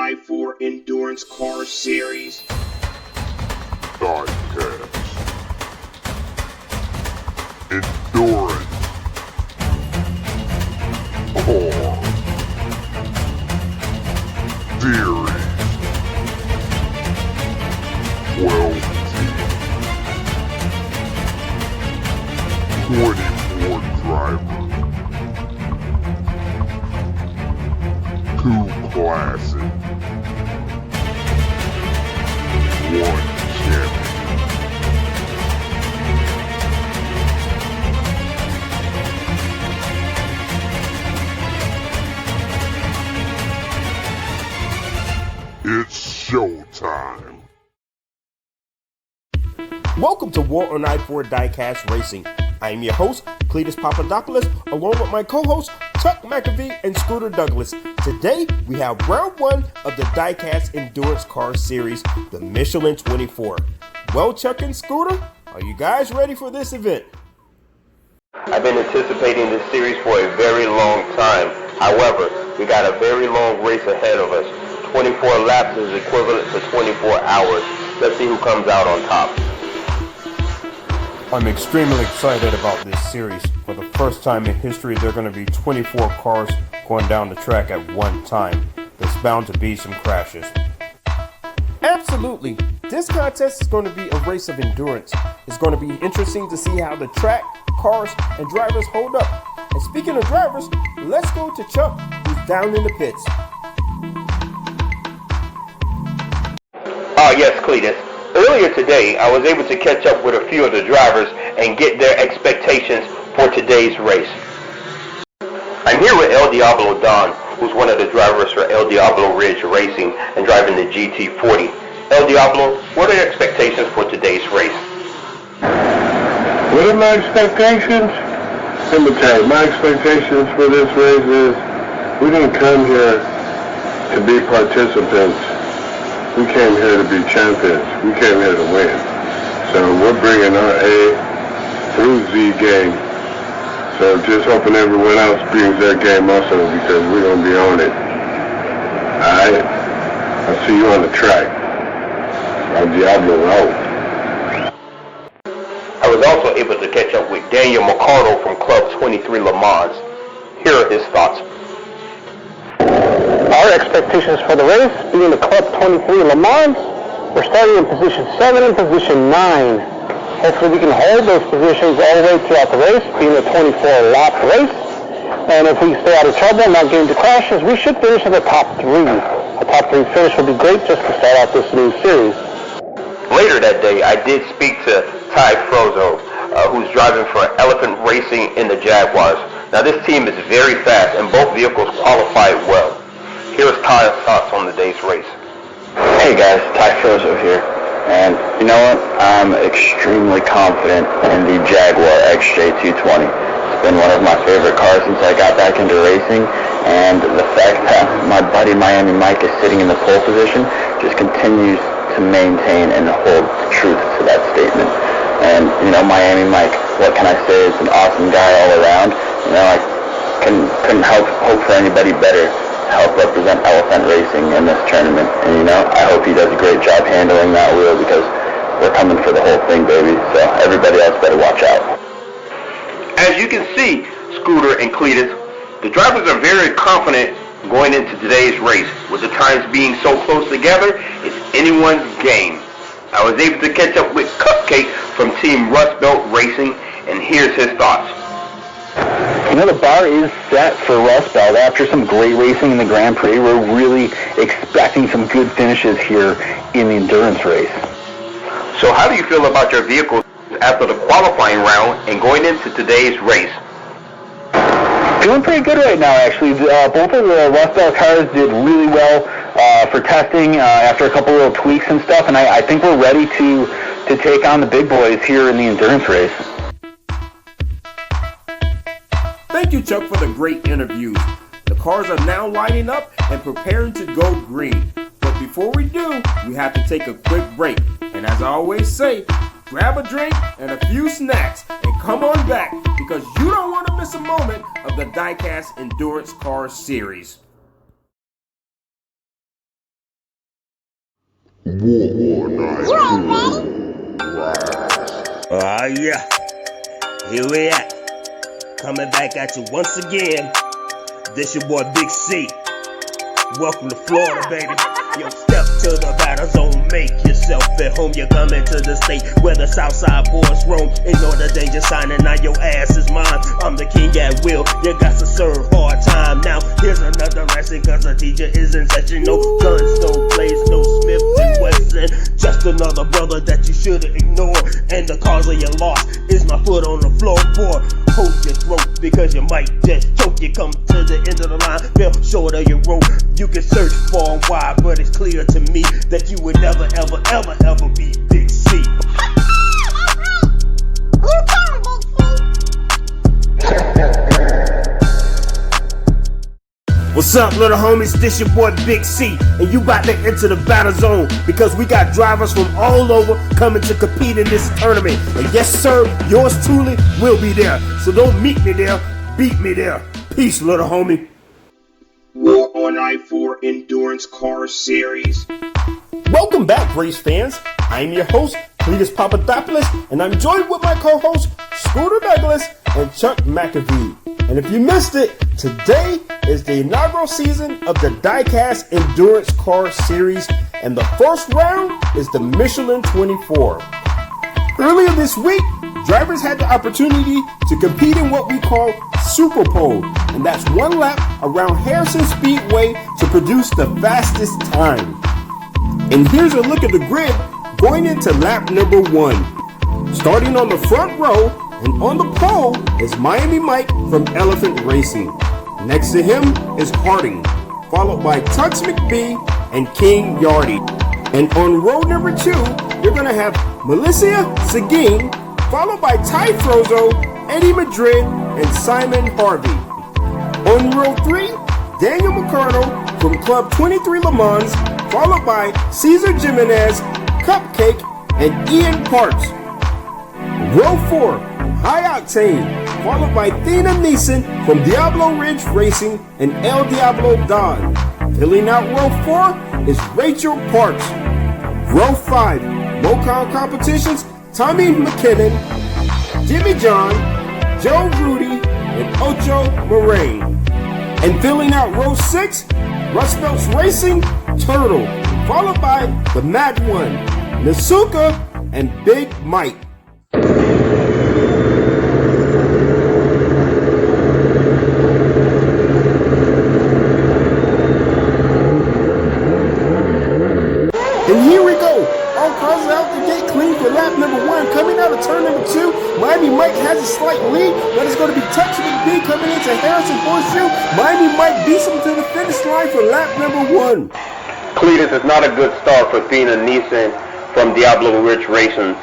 4x4 Endurance Car Series. Diecast. Endurance. Car. Series. 12 teams. 24 drivers. 2 classes. 1 champion. It's showtime. Welcome to War on I-4 Diecast Racing. I am your host, Cletus Papadopoulos, along with my co-hosts, Chuck McAfee and Scooter Douglas. Today, we have round 1 of the Diecast Endurance Car Series, the Michelin 24. Well, Chuck and Scooter, are you guys ready for this event? I've been anticipating this series for a very long time. However, we got a very long race ahead of us. 24 laps is equivalent to 24 hours. Let's see who comes out on top. I'm extremely excited about this series. For the first time in history, there are going to be 24 cars going down the track at one time. There's bound to be some crashes. Absolutely. This contest is going to be a race of endurance. It's going to be interesting to see how the track, cars, and drivers hold up. And speaking of drivers, let's go to Chuck, who's down in the pits. Yes, Cletus. Earlier today, I was able to catch up with a few of the drivers and get their expectations for today's race. I'm here with El Diablo Don, who's one of the drivers for El Diablo Ridge Racing and driving the GT40. El Diablo, what are your expectations for today's race? What are my expectations? Let me tell you, my expectations for this race is we didn't come here to be participants. We came here to be champions. We came here to win. So we're bringing our A through Z game. So just hoping everyone else brings their game also, because we're going to be on it. Alright? I'll see you on the track. I'm Diablo out. I was also able to catch up with Daniel McCardle from Club 23 Le Mans. Here are his thoughts. Our expectations for the race, being the Club 23 Le Mans, we're starting in position 7 and position 9. Hopefully we can hold those positions all the way throughout the race, being a 24-lap race. And if we stay out of trouble and not get into crashes, we should finish in the top 3. A top 3 finish would be great just to start out this new series. Later that day, I did speak to Ty Frozo, who's driving for Elephant Racing in the Jaguars. Now this team is very fast and both vehicles qualified well. Here's Ty's thoughts on the day's race. Hey guys, Ty Frozo here. And you know what? I'm extremely confident in the Jaguar XJ220. It's been one of my favorite cars since I got back into racing, and the fact that my buddy Miami Mike is sitting in the pole position just continues to maintain and hold truth to that statement. And you know, Miami Mike, what can I say? Is an awesome guy all around. You know, I couldn't hope for anybody better to help represent Elephant Racing in this tournament. And you know, I hope he does a great job handling that wheel, because we're coming for the whole thing, baby. So everybody else better watch out. As you can see, Scooter and Cletus, the drivers are very confident going into today's race. With the times being so close together, it's anyone's game. I was able to catch up with Cupcake from Team Rust Belt Racing, and here's his thoughts. You know, the bar is set for Rust Belt. After some great racing in the Grand Prix, we're really expecting some good finishes here in the endurance race. So how do you feel about your vehicles after the qualifying round and going into today's race? Feeling pretty good right now, actually. Both of the Rust Belt cars did really well for testing after a couple little tweaks and stuff, and I think we're ready to take on the big boys here in the endurance race. Thank you, Chuck, for the great interviews. The cars are now lining up and preparing to go green. But before we do, we have to take a quick break. And as I always say, grab a drink and a few snacks and come on back, because you don't want to miss a moment of the Diecast Endurance Car Series. Yeah. Here we at. Coming back at you once again. This your boy Big C. Welcome to Florida, baby. Yo, step to the battle zone, make yourself at home. You're coming to the state where the Southside boys roam. Ignore the danger sign and now your ass is mine. I'm the king at will, you got to serve hard time. Now here's another lesson, cause the teacher is in session. No guns, no blades, no Smith and Wesson. Just another brother that you shouldn't ignore. And the cause of your loss is my foot on the floorboard. Hold your throat because you might just choke. You come to the end of the line, fell short of your rope. You can search far and wide, but it's clear to me that you would never, ever, ever, ever be Big C. What's up, little homies? This your boy Big C, and you about to enter the battle zone because we got drivers from all over coming to compete in this tournament. And yes, sir, yours truly will be there. So don't meet me there, beat me there. Peace, little homie. War on I-4 Endurance Car Series. Welcome back, race fans. I'm your host, Cletus Papadopoulos, and I'm joined with my co-hosts, Scooter Douglas and Chuck McAvee. And if you missed it, today is the inaugural season of the Diecast Endurance Car Series, and the first round is the Michelin 24. Earlier this week, drivers had the opportunity to compete in what we call Super Pole, and that's one lap around Harrison Speedway to produce the fastest time. And here's a look at the grid going into lap number 1. Starting on the front row and on the pole is Miami Mike from Elephant Racing. Next to him is Harding, followed by Tux McBee and King Yardy. And on row number 2, you're going to have Melissa Seguin, followed by Ty Frozo, Eddie Madrid, and Simon Harvey. On row 3, Daniel McCardle from Club 23 Le Mans, followed by Cesar Jimenez, Cupcake, and Ian Parks. Row 4, High Octane, followed by Thena Neeson from Diablo Ridge Racing and El Diablo Don. Filling out row 4 is Rachel Parks. Row 5, Mocon Competitions, Tommy McKinnon, Jimmy John, Joe Rudy, and Ocho Moraine. And filling out row 6, Rust Belts Racing, Turtle, followed by the Mad One, Nasuka, and Big Mike. And here we go. All cars out the gate clean for lap number 1. Coming out of turn number 2, Miami Mike has a slight lead, but it's going to be Touch McBee coming into Harrison Horseshoe. Miami Mike beats him to the finish line for lap number 1. Cletus is not a good start for Thena Neeson from Diablo Ridge Racing.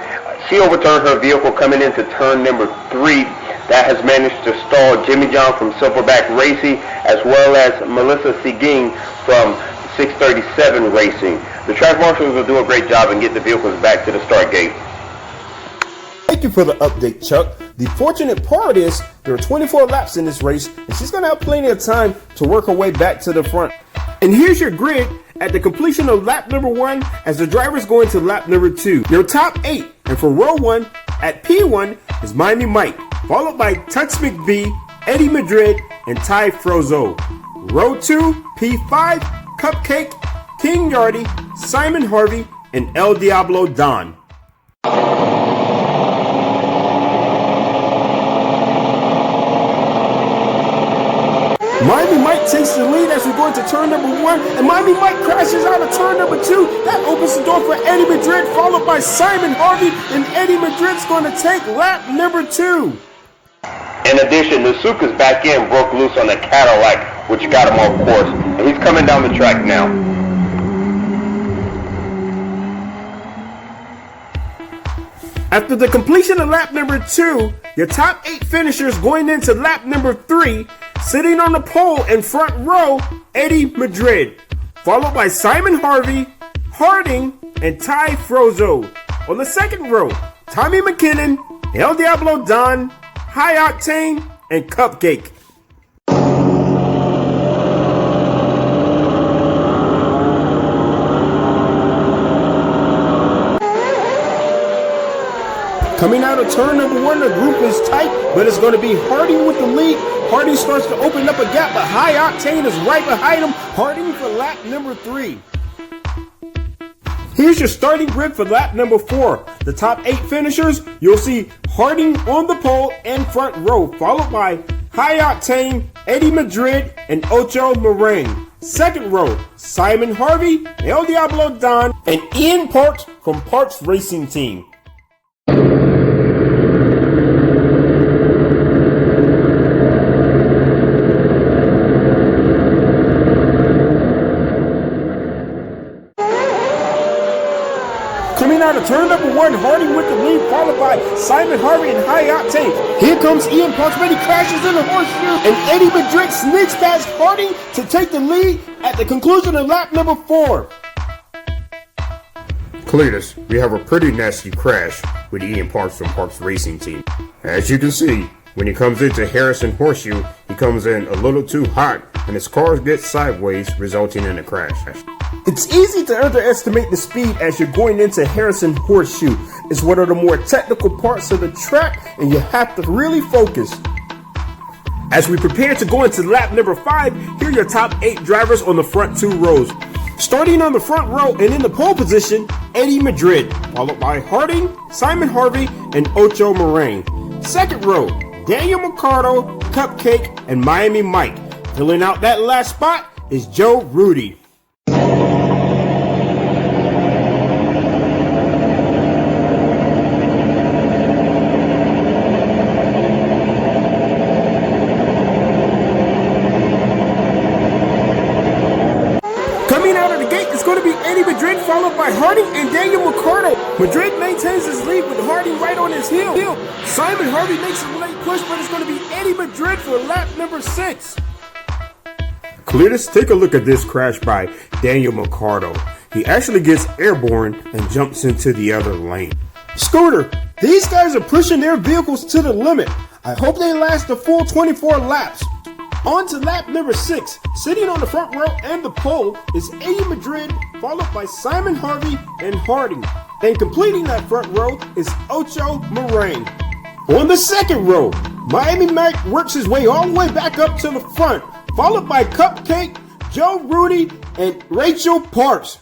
She overturned her vehicle coming into turn number 3. That has managed to stall Jimmy John from Silverback Racing, as well as Melissa Seguin from 637 Racing. The track marshals will do a great job and get the vehicles back to the start gate. Thank you for the update, Chuck. The fortunate part is there are 24 laps in this race, and she's going to have plenty of time to work her way back to the front. And here's your grid at the completion of lap number 1 as the drivers go into lap number 2. Your top 8, and for row 1 at P1 is Miami Mike, followed by Tux McBee, Eddie Madrid, and Ty Frozo. Row 2, P5, Cupcake, King Yardy, Simon Harvey, and El Diablo Don. Miami Mike takes the lead as we go into turn number 1, and Miami Mike crashes out of turn number 2. That opens the door for Eddie Madrid, followed by Simon Harvey, and Eddie Madrid's going to take lap number 2. In addition, Nasuka's back end broke loose on a Cadillac, which got him off course, and he's coming down the track now. After the completion of lap number 2, your top 8 finishers going into lap number 3, sitting on the pole in front row, Eddie Madrid, followed by Simon Harvey, Harding, and Ty Frozo. On the second row, Tommy McKinnon, El Diablo Don, High Octane, and Cupcake. Coming out of turn number 1, the group is tight, but it's going to be Harding with the lead. Harding starts to open up a gap, but High Octane is right behind him. Harding for lap number 3. Here's your starting grid for lap number 4. The top 8 finishers, you'll see Harding on the pole and front row, followed by High Octane, Eddie Madrid, and Ocho Meringue. Second row, Simon Harvey, El Diablo Don, and Ian Parks from Parks Racing Team. Coming out of turn number 1, Harding with the lead, followed by Simon Harvey and High Octane. Here comes Ian Parks, but he crashes in the horseshoe, and Eddie Madrid sneaks past Harding to take the lead at the conclusion of lap number 4. Cletus, we have a pretty nasty crash with Ian Parks from Parks Racing Team. As you can see, when he comes into Harrison Horseshoe, he comes in a little too hot, and his car gets sideways, resulting in a crash. It's easy to underestimate the speed as you're going into Harrison Horseshoe. It's one of the more technical parts of the track, and you have to really focus. As we prepare to go into lap number 5, here are your top 8 drivers on the front 2 rows. Starting on the front row and in the pole position, Eddie Madrid, followed by Harding, Simon Harvey, and Ocho Meringue. Second row, Daniel Ricciardo, Cupcake, and Miami Mike. Filling out that last spot is Joe Rudy. Coming out of the gate is going to be Eddie Madrid, followed by Harding and Daniel Ricciardo. Madrid maintains his lead with Harding right on his heel. Simon Harvey makes a late push, but it's going to be Eddie Madrid for lap number 6. Cletus, take a look at this crash by Daniel Ricciardo. He actually gets airborne and jumps into the other lane. Scooter, these guys are pushing their vehicles to the limit. I hope they last a full 24 laps. On to lap number 6. Sitting on the front row and the pole is Eddie Madrid, followed by Simon Harvey and Harding. And completing that front row is Ocho Meringue. On the second row, Miami Mike works his way all the way back up to the front, followed by Cupcake, Joe Rudy, and Rachel Parks.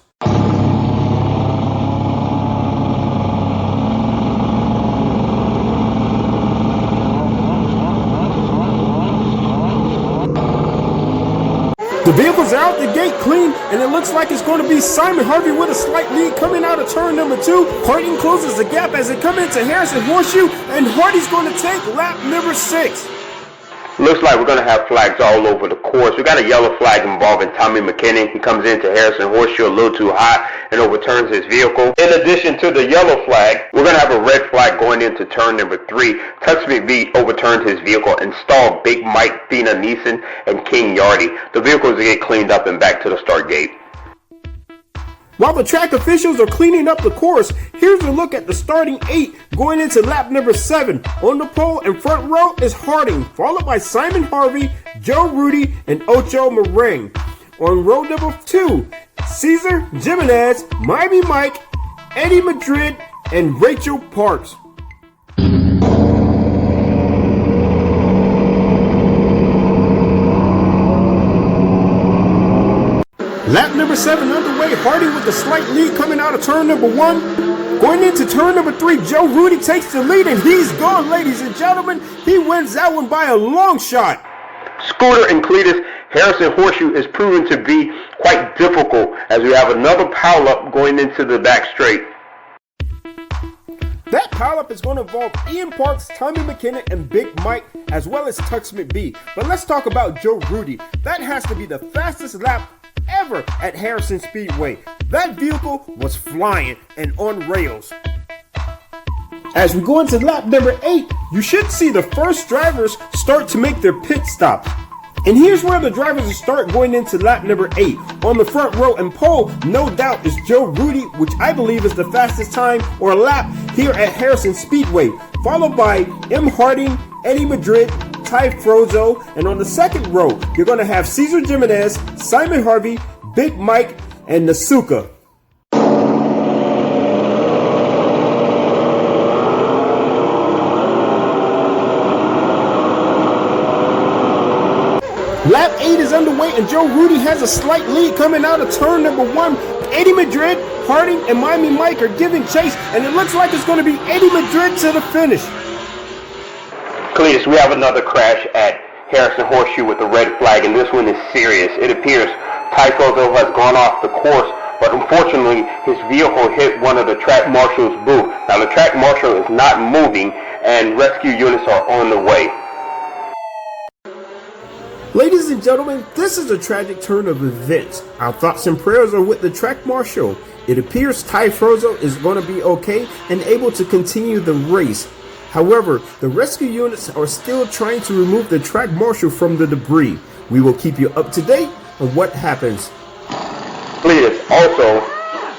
The vehicles are out the gate clean, and it looks like it's going to be Simon Harvey with a slight lead coming out of turn number 2. Harding closes the gap as they come into Harrison Horseshoe, and Hardy's going to take lap number 6. Looks like we're going to have flags all over the course. We got a yellow flag involving Tommy McKinney. He comes into Harrison Horseshoe a little too hot and overturns his vehicle. In addition to the yellow flag, we're going to have a red flag going into turn number 3. Tux McVie overturned his vehicle and stalled Big Mike, Thina Neeson, and King Yardy. The vehicles get cleaned up and back to the start gate. While the track officials are cleaning up the course, here's a look at the starting 8 going into lap number 7. On the pole and front row is Harding, followed by Simon Harvey, Joe Rudy, and Ocho Meringue. On row number 2, Cesar Jimenez, Miami Mike, Eddie Madrid, and Rachel Parks. Lap number 7 underway, Harding with a slight lead coming out of turn number 1. Going into turn number 3, Joe Rudy takes the lead, and he's gone, ladies and gentlemen. He wins that one by a long shot. Scooter and Cletus, Harrison Horseshoe is proven to be quite difficult as we have another pileup going into the back straight. That pileup is going to involve Ian Parks, Tommy McKinnon, and Big Mike, as well as Tux McVie. But let's talk about Joe Rudy. That has to be the fastest lap ever at Harrison Speedway. That vehicle was flying and on rails. As we go into lap number 8, you should see the first drivers start to make their pit stops. And here's where the drivers start going into lap number 8. On the front row and pole, no doubt, is Joe Rudy, which I believe is the fastest time or lap here at Harrison Speedway, followed by M. Harding, Eddie Madrid, Ty Frozo, and on the second row, you're going to have Cesar Jimenez, Simon Harvey, Big Mike, and Nasuka. Lap 8 is underway and Joe Rudy has a slight lead coming out of turn number 1. Eddie Madrid, Harding, and Miami Mike are giving chase, and it looks like it's going to be Eddie Madrid to the finish. Cletus, we have another crash at Harrison Horseshoe with a red flag, and this one is serious. It appears Typhozo has gone off the course, but unfortunately his vehicle hit one of the track marshal's booth. Now the track marshal is not moving, and rescue units are on the way. Ladies and gentlemen, this is a tragic turn of events. Our thoughts and prayers are with the track marshal. It appears Typhozo is going to be okay and able to continue the race. However, the rescue units are still trying to remove the track marshal from the debris. We will keep you up to date on what happens. Cletus, also,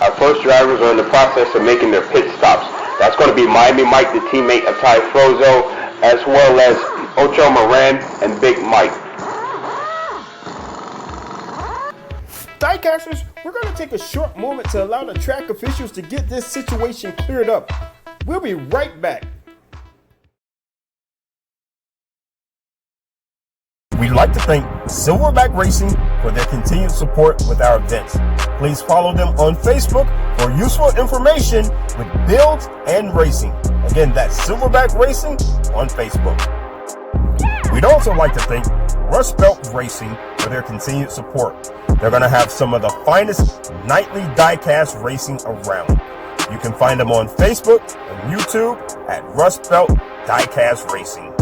our first drivers are in the process of making their pit stops. That's going to be Miami Mike, the teammate of Typhozo, as well as Ocho Moran and Big Mike. Diecasters, we're going to take a short moment to allow the track officials to get this situation cleared up. We'll be right back. We'd like to thank Silverback Racing for their continued support with our events. Please follow them on Facebook for useful information with builds and racing. Again, that's Silverback Racing on Facebook. We'd also like to thank Rust Belt Racing for their continued support. They're going to have some of the finest nightly diecast racing around. You can find them on Facebook and YouTube at Rust Belt Diecast Racing.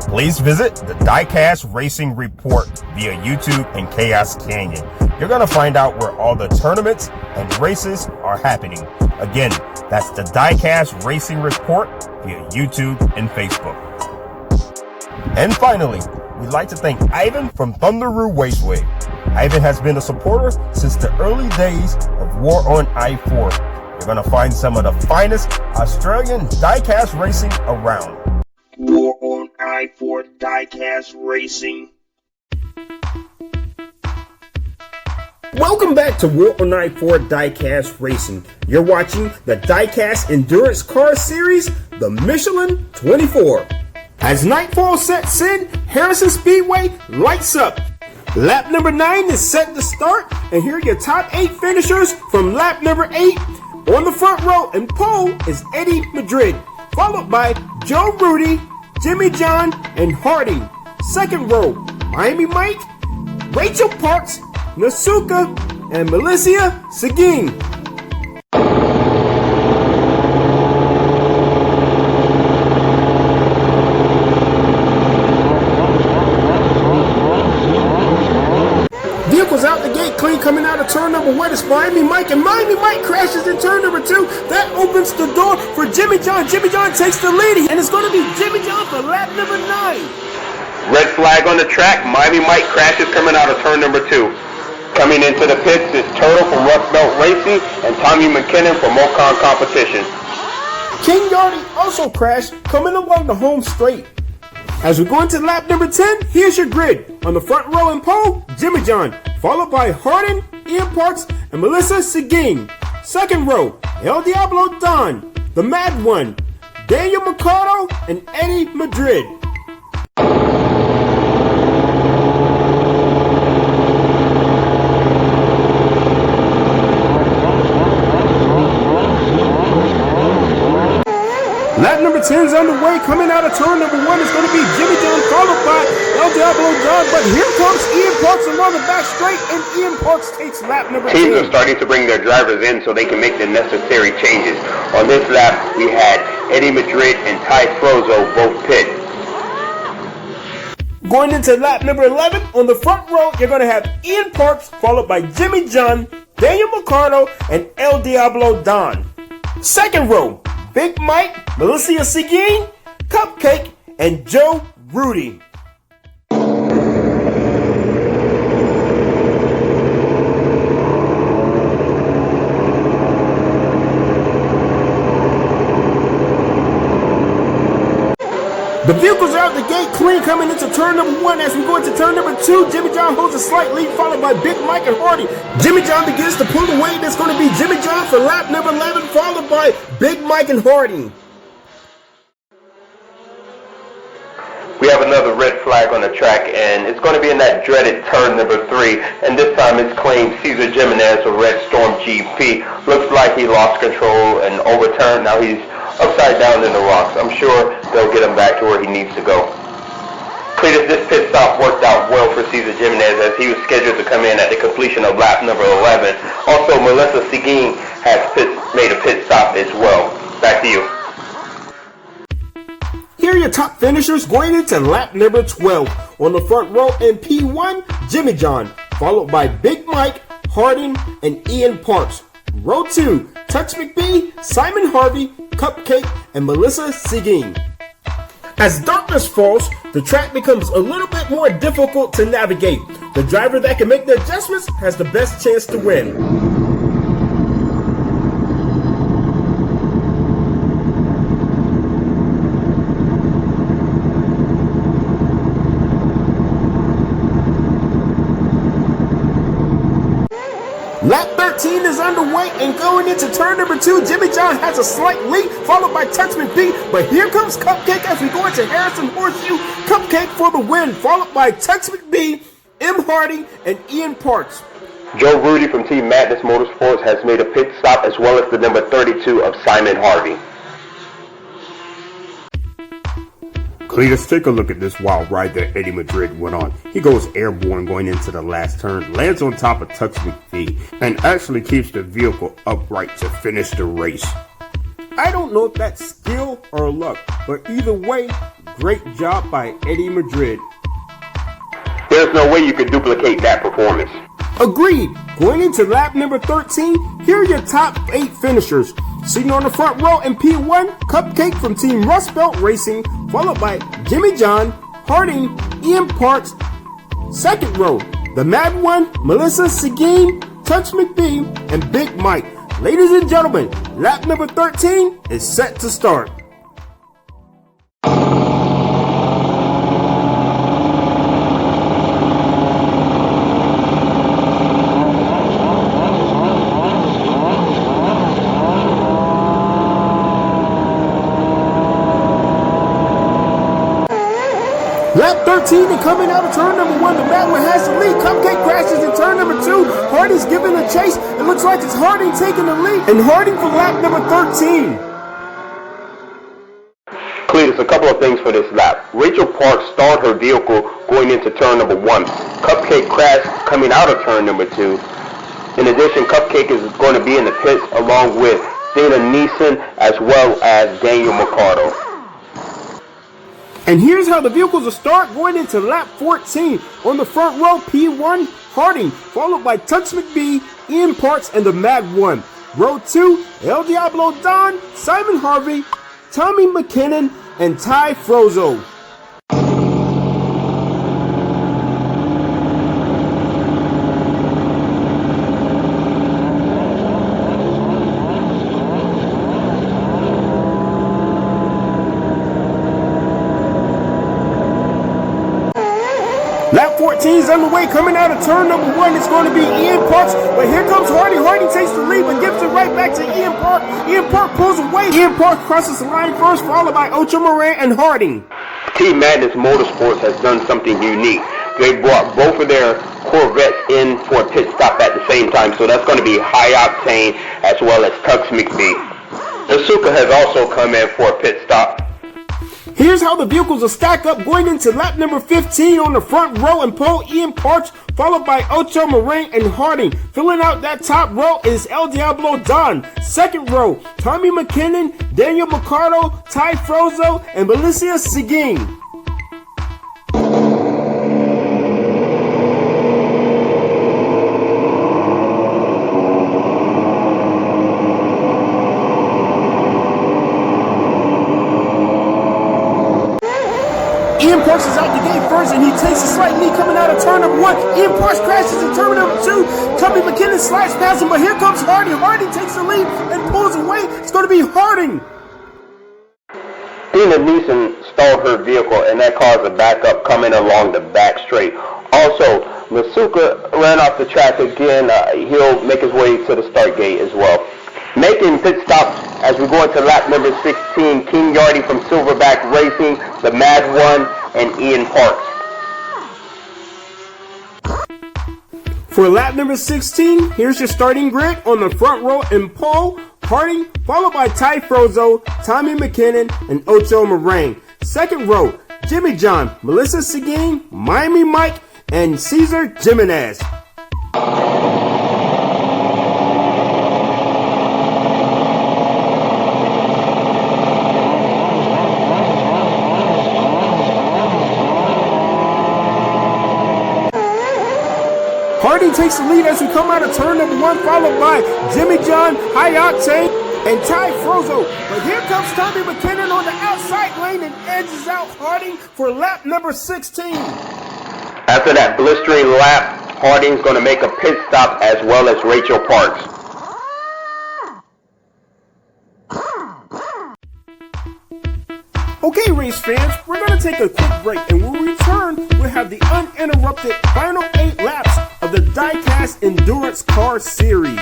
Please visit the Diecast Racing Report via YouTube and Chaos Canyon. You're going to find out where all the tournaments and races are happening. Again, that's the Diecast Racing Report via YouTube and Facebook. And finally, we'd like to thank Ivan from Thunderoo Raceway. Ivan has been a supporter since the early days of War on I-4. You're going to find some of the finest Australian diecast racing around. War on I-4 Diecast Racing. Welcome back to War on I-4 Diecast Racing. You're watching the Diecast Endurance Car Series, the Michelin 24. As nightfall sets in, Harrison Speedway lights up. Lap number 9 is set to start, and here are your top 8 finishers from lap number 8. On the front row and pole is Eddie Madrid, followed by Joe Rudy, Jimmy John, and Harding. Second row, Miami Mike, Rachel Parks, Nasuka, and Melissa Seguin. Vehicles out the gate clean coming out of turn number 1 is Miami Mike, and Miami Mike crashes in turn number 2. That opens the door for Jimmy John. Jimmy John takes the lead, and it's going to be Jimmy John for lap number 9. Red flag on the track. Miami Mike crashes coming out of turn number 2. Coming into the pits is Turtle from Rust Belt Racing and Tommy McKinnon from Mocon Competition. King Yardy also crashed coming along the home straight. As we go into lap number 10, here's your grid. On the front row and pole, Jimmy John, followed by Hardin, Ian Parks, and Melissa Seguin. Second row, El Diablo Don, the Mad One, Daniel Mercado, and Eddie Madrid. Lap number 10 is underway. Coming out of turn number 1 is going to be Jimmy John, followed by El Diablo Don. But here comes Ian Parks along the back straight, and Ian Parks takes lap number 10. Teams are starting to bring their drivers in so they can make the necessary changes. On this lap, we had Eddie Madrid and Ty Frozo both pit. Going into lap number 11, on the front row, you're going to have Ian Parks, followed by Jimmy John, Daniel Mercado, and El Diablo Don. Second row, Big Mike, Melissa Seguin, Cupcake, and Joe Rudy. The vehicles are out the gate clean coming into turn number 1. As we go into turn number 2, Jimmy John holds a slight lead, followed by Big Mike and Hardy. Jimmy John begins to pull away. That's going to be Jimmy John for lap number 11, followed by Big Mike and Hardy. We have another red flag on the track, and it's going to be in that dreaded turn number 3, and this time it's claimed Cesar Jimenez of Red Storm GP. Looks like he lost control and overturned. Now he's upside down in the rocks. I'm sure they'll get him back to where he needs to go. Cletus, this pit stop worked out well for Cesar Jimenez as he was scheduled to come in at the completion of lap number 11. Also, Melissa Seguin has made a pit stop as well. Back to you. Here are your top finishers going into lap number 12. On the front row in P1, Jimmy John, followed by Big Mike, Harding, and Ian Parks. Row 2, Tux McBee, Simon Harvey, Cupcake, and Melissa Seguin. As darkness falls, the track becomes a little bit more difficult to navigate. The driver that can make the adjustments has the best chance to win. Lap 13 is underway, and going into turn number 2, Jimmy John has a slight lead, followed by Tux McBee, but here comes Cupcake as we go into Harrison Horseshoe. Cupcake for the win, followed by Tux McBee, M. Hardy, and Ian Parks. Joe Rudy from Team Madness Motorsports has made a pit stop, as well as the number 32 of Simon Harvey. Cletus, take a look at this wild ride that Eddie Madrid went on. He goes airborne going into the last turn, lands on top of Tux McBee, and actually keeps the vehicle upright to finish the race. I don't know if that's skill or luck, but either way, great job by Eddie Madrid. There's no way you could duplicate that performance. Agreed. Going into lap number 13, here are your top 8 finishers. Sitting on the front row in P1, Cupcake from Team Rust Belt Racing, followed by Jimmy John, Harding, Ian Parks. Second row, the Mad One, Melissa Seguin, Tux McBee, and Big Mike. Ladies and gentlemen, lap number 13 is set to start. Lap 13 and coming out of turn number 1, the Mad One has the lead. Cupcake crashes in turn number 2. Harding's giving a chase. It looks like it's Harding taking the lead. And Harding for lap number 13. Cletus, a couple of things for this lap. Rachel Parks stalled her vehicle going into turn number 1. Cupcake crashed coming out of turn number 2. In addition, Cupcake is going to be in the pits along with Dana Neeson as well as Daniel Mercado. And here's how the vehicles will start going into lap 14. On the front row, P1, Harding, followed by Tux McBee, Ian Parks, and the Mad One. Row 2, El Diablo Don, Simon Harvey, Tommy McKinnon, and Ty Frozo. Lap 14 is underway, coming out of turn number 1. It's going to be Ian Parks, but here comes Hardy. Hardy takes the lead, but gives it right back to Ian Park. Ian Park pulls away. Ian Park crosses the line first, followed by Ocho Moran and Harding. Team Madness Motorsports has done something unique. They brought both of their Corvettes in for a pit stop at the same time, so that's going to be High Octane as well as Tux McBee. Asuka has also come in for a pit stop. Here's how the vehicles will stack up going into lap number 15. On the front row and pole, Ian Parks, followed by Ocho Moran and Harding. Filling out that top row is El Diablo Don. Second row, Tommy McKinnon, Daniel Mercado, Ty Frozo, and Melissa Seguin. Ian Parks is out the gate first, and he takes a slight lead coming out of turn number 1. Ian Parks crashes in turn number 2. Tommy McKinnon slides past him, but here comes Harding. Harding takes the lead and pulls away. It's going to be Harding. Dana Neeson stalled her vehicle, and that caused a backup coming along the back straight. Also, Masuka ran off the track again. He'll make his way to the start gate as well. Making pit stops as we go into lap number 16, King Yardy from Silverback Racing, the Mad One, and Ian Parks. For lap number 16, here's your starting grid. On the front row in pole, Harding, followed by Ty Frozo, Tommy McKinnon, and Ocho Moraine. Second row, Jimmy John, Melissa Seguin, Miami Mike, and Cesar Jimenez. Harding takes the lead as we come out of turn number 1, followed by Jimmy John, High Octane, and Ty Frozo. But here comes Tommy McKinnon on the outside lane and edges out Harding for lap number 16. After that blistering lap, Harding's going to make a pit stop as well as Rachel Parks. Okay, race fans, we're going to take a quick break, and when we return, we'll have the uninterrupted final 8 laps of the Diecast Endurance Car Series.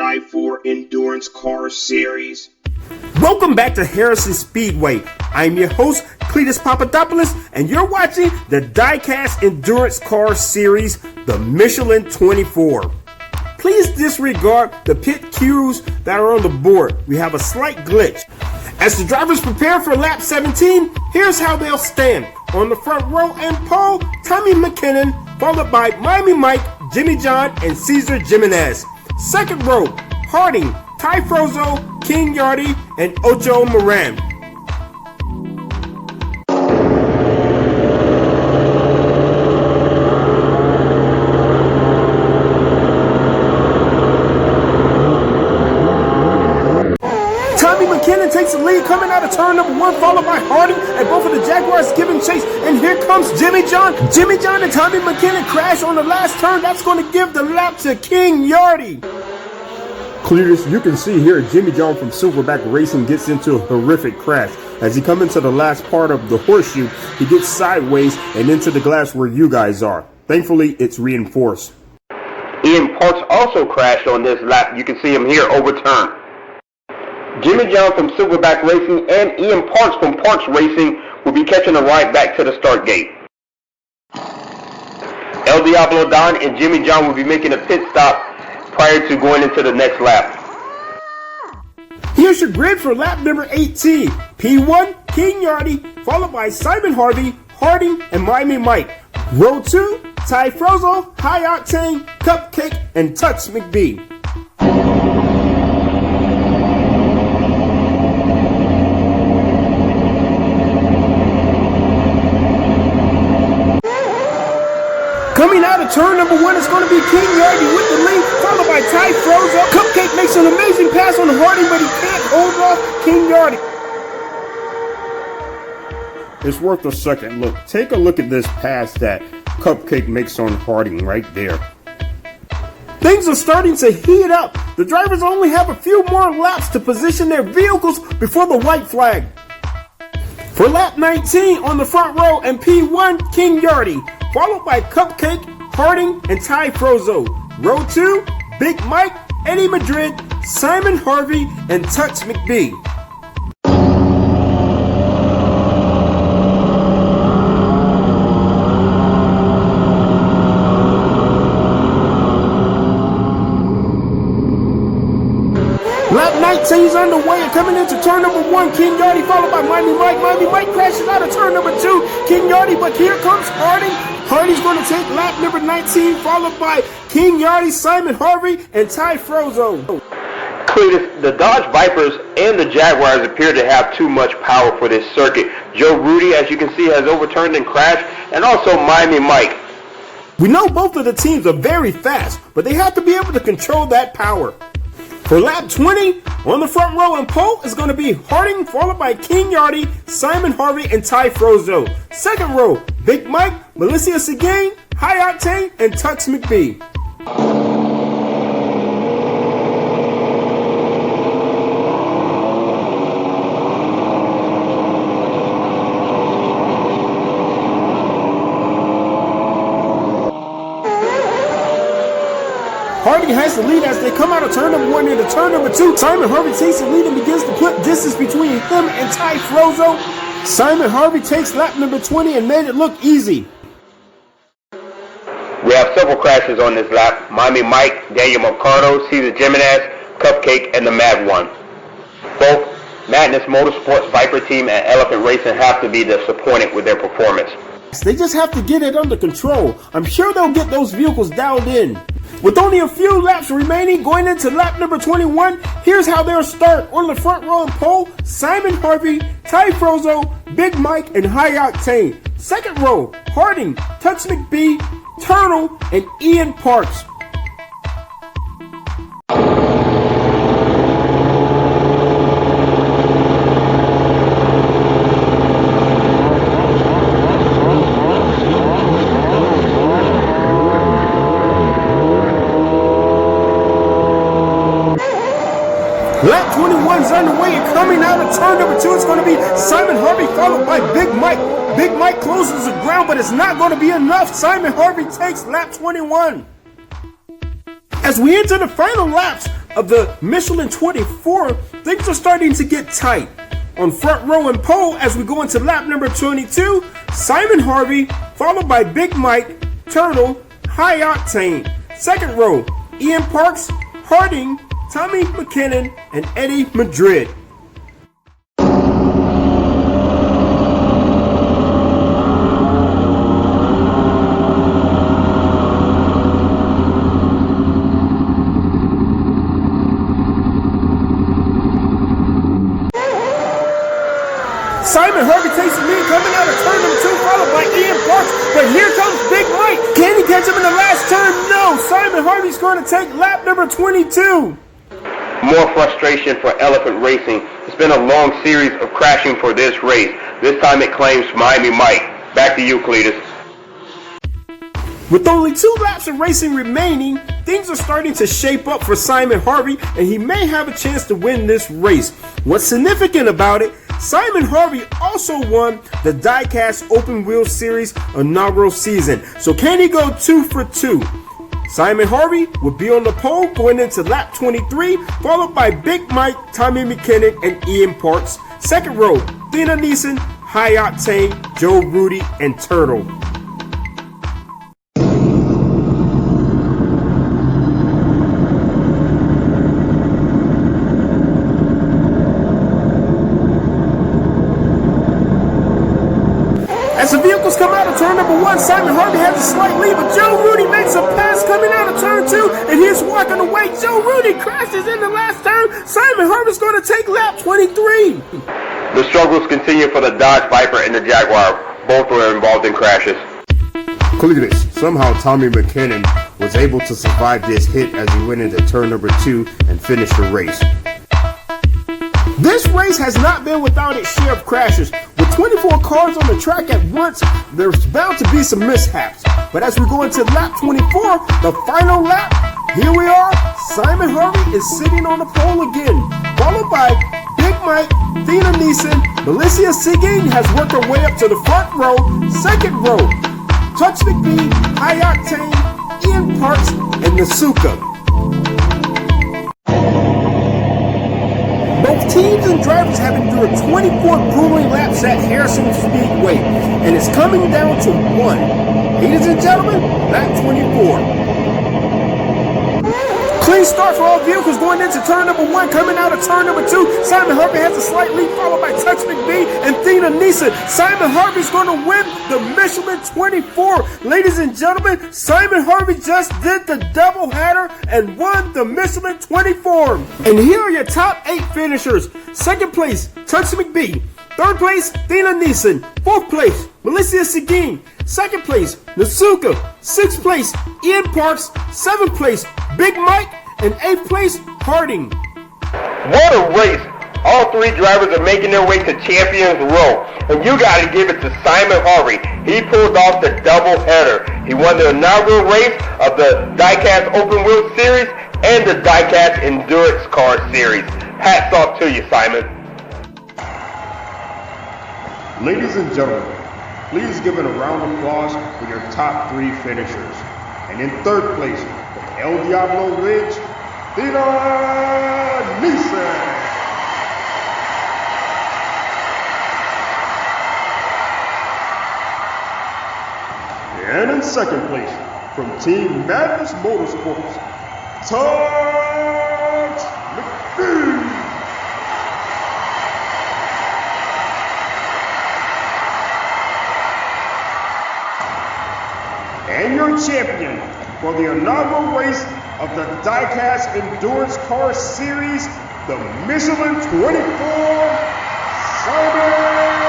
I-4 Endurance Car Series. Welcome back to Harrison Speedway. I'm your host, Cletus Papadopoulos, and you're watching the Diecast Endurance Car Series, the Michelin 24. Please disregard the pit cues that are on the board. We have a slight glitch. As the drivers prepare for lap 17, here's how they'll stand. On the front row and pole, Tommy McKinnon, followed by Miami Mike, Jimmy John, and Cesar Jimenez. Second row, Harding, Ty Frozo, King Yardy, and Ocho Moran. Tommy McKinnon takes the lead coming out of turn number 1, followed by Harding, and both of the Jaguars giving chase. And here comes Jimmy John. Jimmy John and Tommy McKinnon crash on the last turn. That's going to give the lap to King Yardy. Cletus, you can see here Jimmy John from Silverback Racing gets into a horrific crash. As he comes into the last part of the horseshoe, he gets sideways and into the glass where you guys are. Thankfully, it's reinforced. Ian Parks also crashed on this lap. You can see him here overturned. Jimmy John from Silverback Racing and Ian Parks from Parks Racing will be catching a ride back to the start gate. El Diablo Don and Jimmy John will be making a pit stop prior to going into the next lap. Here's your grid for lap number 18. P1, King Yardy, followed by Simon Harvey, Harding, and Miami Mike. Row 2, Ty Frozo, High Octane, Cupcake, and Tux McBee. Coming out of turn number 1 is going to be King Yardy with the lead, followed by Ty Frozo. Cupcake makes an amazing pass on Harding, but he can't hold off King Yardy. It's worth a second look. Take a look at this pass that Cupcake makes on Harding right there. Things are starting to heat up. The drivers only have a few more laps to position their vehicles before the white flag. For lap 19 on the front row and P1, King Yardy, followed by Cupcake, Harding, and Ty Frozo. Row 2, Big Mike, Eddie Madrid, Simon Harvey, and Tux McBee. Lap 19 is underway and coming into turn number 1, King Yardy, followed by Miami Mike. Miami Mike crashes out of turn number 2, King Yardy, but here comes Harding. Harding's going to take lap number 19, followed by King Yardy, Simon Harvey, and Ty Frozo. Cletus, the Dodge Vipers and the Jaguars appear to have too much power for this circuit. Joe Rudy, as you can see, has overturned and crashed, and also Miami Mike. We know both of the teams are very fast, but they have to be able to control that power. For lap 20, on the front row and pole is going to be Harding, followed by King Yardy, Simon Harvey, and Ty Frozo. Second row, Big Mike, Melissa Seguin, High Octane, and Tux McBee. Harding has the lead as they come out of turn number 1 into turn number 2. Simon Harvey takes the lead and begins to put distance between him and Ty Frozo. Simon Harvey takes lap number 20 and made it look easy. We have several crashes on this lap. Miami Mike, Daniel Mercado, Cesar Jimenez, Cupcake, and the Mad One. Both Madness Motorsports, Viper Team, and Elephant Racing have to be disappointed with their performance. They just have to get it under control. I'm sure they'll get those vehicles dialed in. With only a few laps remaining going into lap number 21, here's how they'll start. On the front row and pole, Simon Harvey, Ty Frozo, Big Mike, and High Octane. Second row, Harding, Tux McBee, Turtle, and Ian Parks. Lap 21 is underway and coming out of turn number 2 is going to be Simon Harvey followed by Big Mike. Big Mike closes the ground, but it's not going to be enough. Simon Harvey takes lap 21. As we enter the final laps of the Michelin 24, things are starting to get tight. On front row and pole as we go into lap number 22, Simon Harvey followed by Big Mike, Turtle, High Octane. Second row, Ian Parks, Harding, Tommy McKinnon, and Eddie Madrid. Simon Harvey takes the lead coming out of turn number 2, followed by Ian Parks. But here comes Big Mike. Can he catch him in the last turn? No. Simon Harvey's going to take lap number 22. More frustration for Elephant Racing. It's been a long series of crashing for this race. This time it claims Miami Mike. Back to you, Cletus. With only 2 laps of racing remaining, things are starting to shape up for Simon Harvey, and he may have a chance to win this race. What's significant about it, Simon Harvey also won the Diecast Open Wheel Series inaugural season. So can he go 2 for 2? Simon Harvey will be on the pole going into lap 23, followed by Big Mike, Tommy McKinnon, and Ian Parks. Second row, Thina Neeson, High Octane, Joe Rudy, and Turtle. As the vehicles come out of turn number 1, Simon Harvey has a slight lead, but Joe Rudy makes a pass coming out of turn 2, and he's walking away. Joe Rudy crashes in the last turn. Simon Harvey's going to take lap 23. The struggles continue for the Dodge Viper and the Jaguar. Both were involved in crashes. Cletus, somehow Tommy McKinnon was able to survive this hit as he went into turn number 2 and finished the race. This race has not been without its share of crashes. With 24 cars on the track at once, there's bound to be some mishaps. But as we go into lap 24, the final lap, here we are. Simon Harvey is sitting on the pole again, followed by Big Mike, Thina Neeson. Melissa Seguin has worked her way up to the front row. Second row, Tux McBee, High Octane, Ian Parks, and Nasuka. Both teams and drivers have endured 24 grueling laps at Harrison Speedway, and it's coming down to 1. Ladies and gentlemen, lap 24. Clean start for all vehicles going into turn number 1, coming out of turn number 2. Simon Harvey has a slight lead, followed by Tux McBee and Thina Neeson. Simon Harvey's going to win the Michelin 24. Ladies and gentlemen, Simon Harvey just did the doubleheader and won the Michelin 24. And here are your top 8 finishers. Second place, Tux McBee. Third place, Thina Neeson. Fourth place, Melissa Seguin. Second place, Nasuka. Sixth place, Ian Parks. Seventh place, Big Mike. And eighth place, Harding. What a race! All three drivers are making their way to Champions Row. And you got to give it to Simon Harvey. He pulled off the doubleheader. He won the inaugural race of the Diecast Open Wheel Series and the Diecast Endurance Car Series. Hats off to you, Simon. Ladies and gentlemen, please give it a round of applause for your top three finishers. And in third place, with El Diablo Ridge, Nissan. And in second place, from Team Madness Motorsports, Touch McPhee. And your champion for the inaugural race of the Diecast Endurance Car Series, the Michelin 24, Simon Harvey.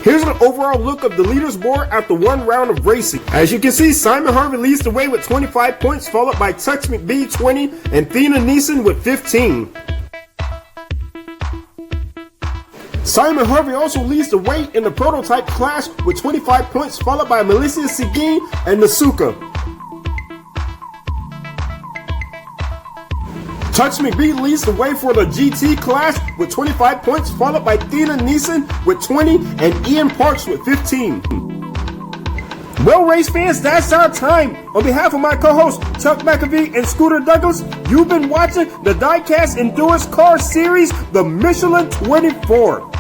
Here's an overall look of the leaders board after one round of racing. As you can see, Simon Harvey leads the way with 25 points, followed by Touch McBee 20 and Thina Neeson with 15. Simon Harvey also leads the way in the prototype class with 25 points, followed by Melissa Seguin and Nasuka. Touch McBee leads the way for the GT class with 25 points, followed by Thina Neeson with 20 and Ian Parks with 15. Well, race fans, that's our time. On behalf of my co-hosts Chuck McAfee and Scooter Douglas, you've been watching the Diecast Endurance Car Series, the Michelin 24.